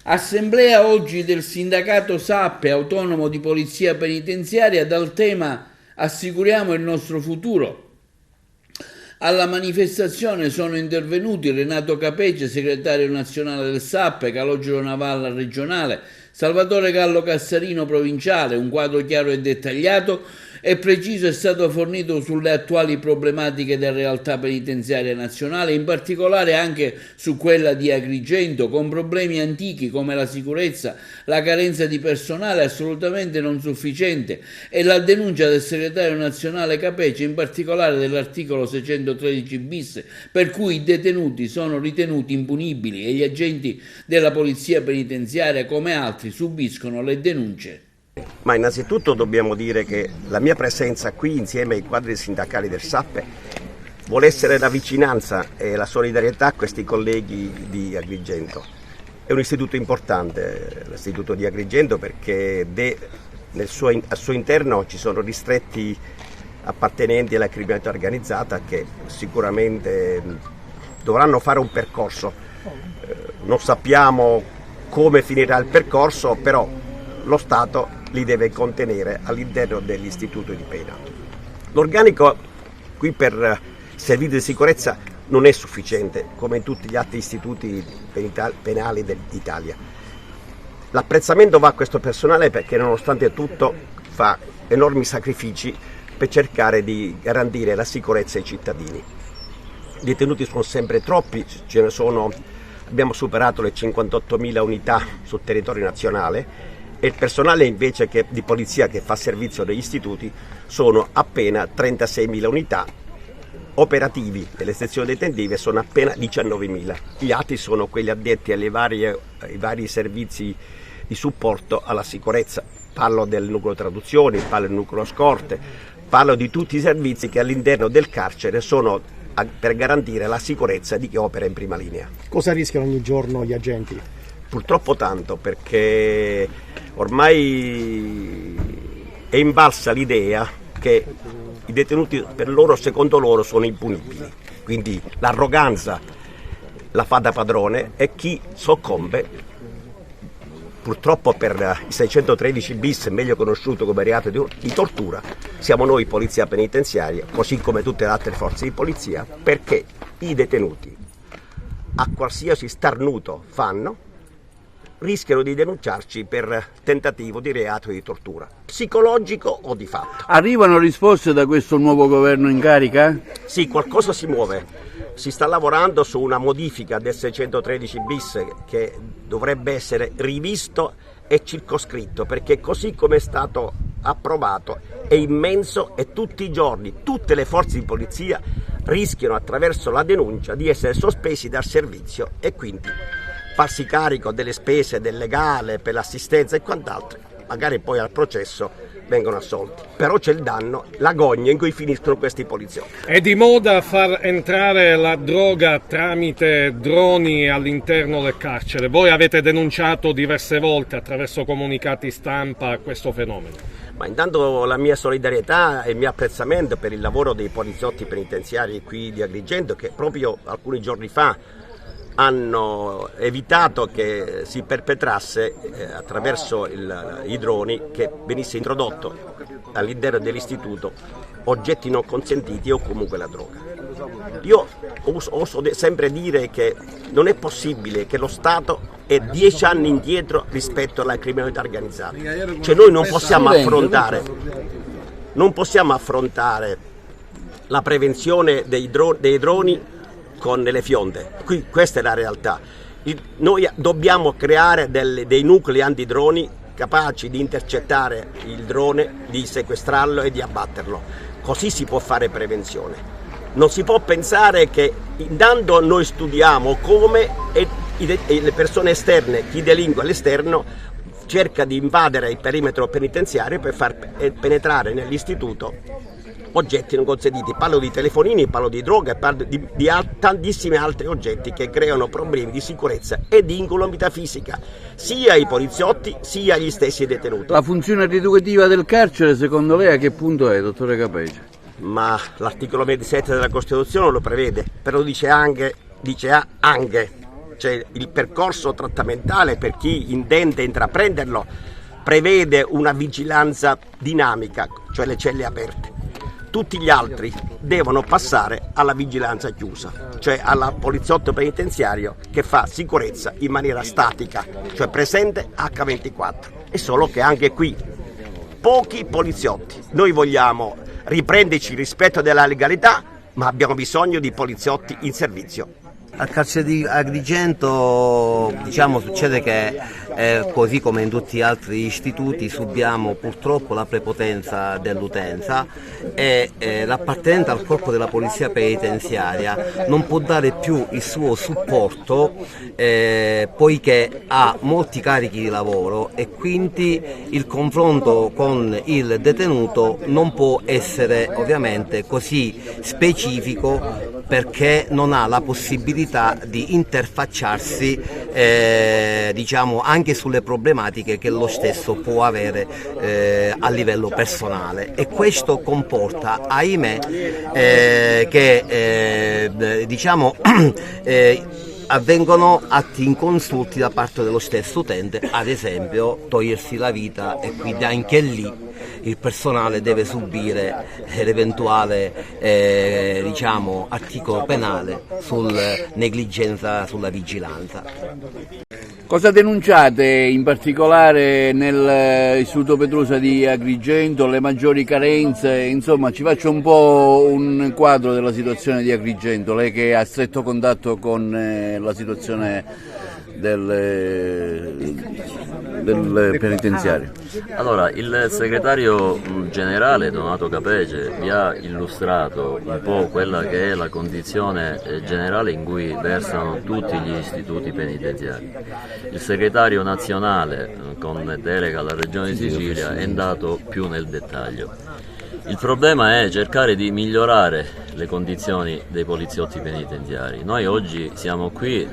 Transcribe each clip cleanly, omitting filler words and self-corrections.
Assemblea oggi del sindacato SAPPE autonomo di polizia penitenziaria dal tema "Assicuriamo il nostro futuro". Alla manifestazione sono intervenuti Renato Capece, segretario nazionale del SAPPE, Calogero Navalla regionale, Salvatore Gallo Cassarino provinciale. Un quadro chiaro e dettagliato e preciso è stato fornito sulle attuali problematiche della realtà penitenziaria nazionale, in particolare anche su quella di Agrigento, con problemi antichi come la sicurezza, la carenza di personale assolutamente non sufficiente e la denuncia del segretario nazionale Capece, in particolare dell'articolo 613 bis, per cui i detenuti sono ritenuti impunibili e gli agenti della polizia penitenziaria, come altri, subiscono le denunce. Ma innanzitutto dobbiamo dire che la mia presenza qui insieme ai quadri sindacali del SAPPE vuole essere la vicinanza e la solidarietà a questi colleghi di Agrigento. È un istituto importante, l'istituto di Agrigento, perché al suo interno ci sono ristretti appartenenti alla criminalità organizzata che sicuramente dovranno fare un percorso. Non sappiamo come finirà il percorso, però lo Stato li deve contenere all'interno dell'istituto di pena. L'organico qui per servizi di sicurezza non è sufficiente, come in tutti gli altri istituti penali d'Italia. L'apprezzamento va a questo personale perché nonostante tutto fa enormi sacrifici per cercare di garantire la sicurezza ai cittadini. I detenuti sono sempre troppi, abbiamo superato le 58.000 unità sul territorio nazionale, e il personale invece di polizia che fa servizio negli istituti sono appena 36.000 unità, operativi delle sezioni detentive sono appena 19.000. Gli altri sono quelli addetti ai vari servizi di supporto alla sicurezza. Parlo del nucleo traduzioni, parlo del nucleo scorte, parlo di tutti i servizi che all'interno del carcere sono per garantire la sicurezza di chi opera in prima linea. Cosa rischiano ogni giorno gli agenti? Purtroppo tanto, perché ormai è invalsa l'idea che i detenuti secondo loro sono impunibili, quindi l'arroganza la fa da padrone e chi soccombe, purtroppo per i 613 bis, meglio conosciuto come reato di tortura, siamo noi polizia penitenziaria, così come tutte le altre forze di polizia, perché i detenuti a qualsiasi starnuto fanno rischiano di denunciarci per tentativo di reato di tortura, psicologico o di fatto. Arrivano risposte da questo nuovo governo in carica? Sì, qualcosa si muove. Si sta lavorando su una modifica del 613 bis che dovrebbe essere rivisto e circoscritto, perché così come è stato approvato è immenso e tutti i giorni tutte le forze di polizia rischiano attraverso la denuncia di essere sospesi dal servizio e quindi farsi carico delle spese del legale per l'assistenza e quant'altro, magari poi al processo vengono assolti. Però c'è il danno, l'agonia in cui finiscono questi poliziotti. È di moda far entrare la droga tramite droni all'interno del carcere. Voi avete denunciato diverse volte attraverso comunicati stampa questo fenomeno. Ma intanto la mia solidarietà e il mio apprezzamento per il lavoro dei poliziotti penitenziari qui di Agrigento, che proprio alcuni giorni fa hanno evitato che si perpetrasse attraverso i droni che venisse introdotto all'interno dell'istituto oggetti non consentiti o comunque la droga. Io oso sempre dire che non è possibile che lo Stato è 10 anni indietro rispetto alla criminalità organizzata. Cioè noi non possiamo affrontare la prevenzione dei droni con le fionde. Questa è la realtà. Noi dobbiamo creare dei nuclei antidroni capaci di intercettare il drone, di sequestrarlo e di abbatterlo. Così si può fare prevenzione. Non si può pensare che intanto noi studiamo come le persone esterne, chi delinque all'esterno, cerca di invadere il perimetro penitenziario per far penetrare nell'istituto oggetti non consentiti. Parlo di telefonini, parlo di droga, parlo di tantissimi altri oggetti che creano problemi di sicurezza e di incolumità fisica sia ai poliziotti sia agli stessi detenuti. La funzione rieducativa del carcere secondo lei a che punto è, dottore Capece? Ma l'articolo 27 della Costituzione lo prevede, però dice anche cioè il percorso trattamentale per chi intende intraprenderlo prevede una vigilanza dinamica, cioè le celle aperte. Tutti gli altri devono passare alla vigilanza chiusa, cioè alla poliziotto penitenziario che fa sicurezza in maniera statica, cioè presente H24. È solo che anche qui pochi poliziotti. Noi vogliamo riprenderci il rispetto della legalità, ma abbiamo bisogno di poliziotti in servizio. Al carcere di Agrigento succede che così come in tutti gli altri istituti subiamo purtroppo la prepotenza dell'utenza e l'appartenente al corpo della polizia penitenziaria non può dare più il suo supporto poiché ha molti carichi di lavoro e quindi il confronto con il detenuto non può essere ovviamente così specifico perché non ha la possibilità di interfacciarsi anche sulle problematiche che lo stesso può avere a livello personale e questo comporta, ahimè, che avvengono atti inconsulti da parte dello stesso utente, ad esempio togliersi la vita, e quindi anche lì il personale deve subire l'eventuale articolo penale sul negligenza sulla vigilanza. Cosa denunciate in particolare nell'Istituto Petrusa di Agrigento, le maggiori carenze? Insomma, ci faccia un po' un quadro della situazione di Agrigento, lei che ha stretto contatto con la situazione del penitenziario. Allora, il segretario generale Donato Capece vi ha illustrato un po' quella che è la condizione generale in cui versano tutti gli istituti penitenziari. Il segretario nazionale, con delega alla Regione di Sicilia, è andato più nel dettaglio. Il problema è cercare di migliorare le condizioni dei poliziotti penitenziari. Noi oggi siamo qui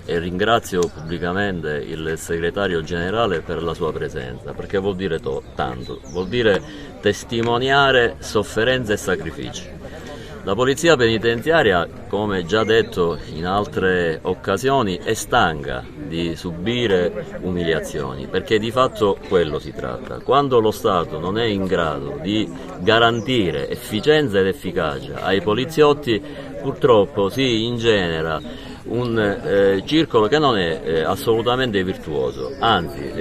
e ringrazio pubblicamente il segretario generale per la sua presenza, perché vuol dire tanto, vuol dire testimoniare sofferenze e sacrifici. La polizia penitenziaria, come già detto in altre occasioni, è stanca di subire umiliazioni, perché di fatto quello si tratta. Quando lo Stato non è in grado di garantire efficienza ed efficacia ai poliziotti, purtroppo si ingenera un circolo che non è assolutamente virtuoso, anzi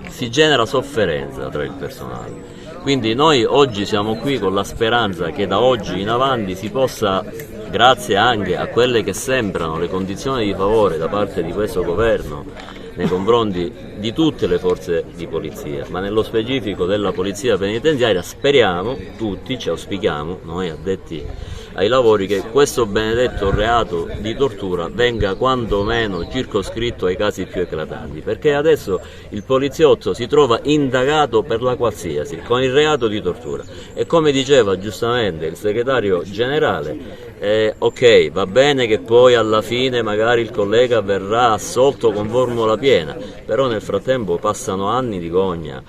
si genera sofferenza tra il personale. Quindi noi oggi siamo qui con la speranza che da oggi in avanti si possa, grazie anche a quelle che sembrano le condizioni di favore da parte di questo governo nei confronti di tutte le forze di polizia, ma nello specifico della polizia penitenziaria, speriamo tutti, ci auspichiamo, noi addetti ai lavori, che questo benedetto reato di tortura venga quantomeno circoscritto ai casi più eclatanti, perché adesso il poliziotto si trova indagato per la qualsiasi con il reato di tortura e, come diceva giustamente il segretario generale, ok, va bene che poi alla fine magari il collega verrà assolto con formula piena, però nel frattempo passano anni di gogna,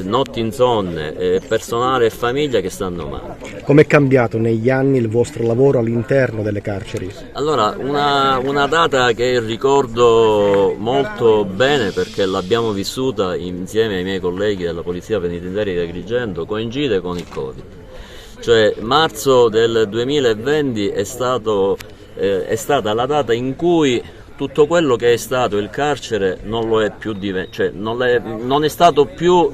notti insonne, personale e famiglia che stanno male. Com'è cambiato negli anni il vostro lavoro all'interno delle carceri? Allora, una data che ricordo molto bene perché l'abbiamo vissuta insieme ai miei colleghi della Polizia Penitenziaria di Agrigento, coincide con il Covid. Cioè marzo del 2020 è stata la data in cui tutto quello che è stato il carcere non lo è più, non è stato più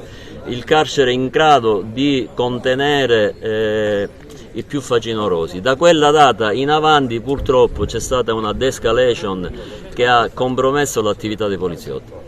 il carcere in grado di contenere i più facinorosi. Da quella data in avanti purtroppo c'è stata una de-escalation che ha compromesso l'attività dei poliziotti.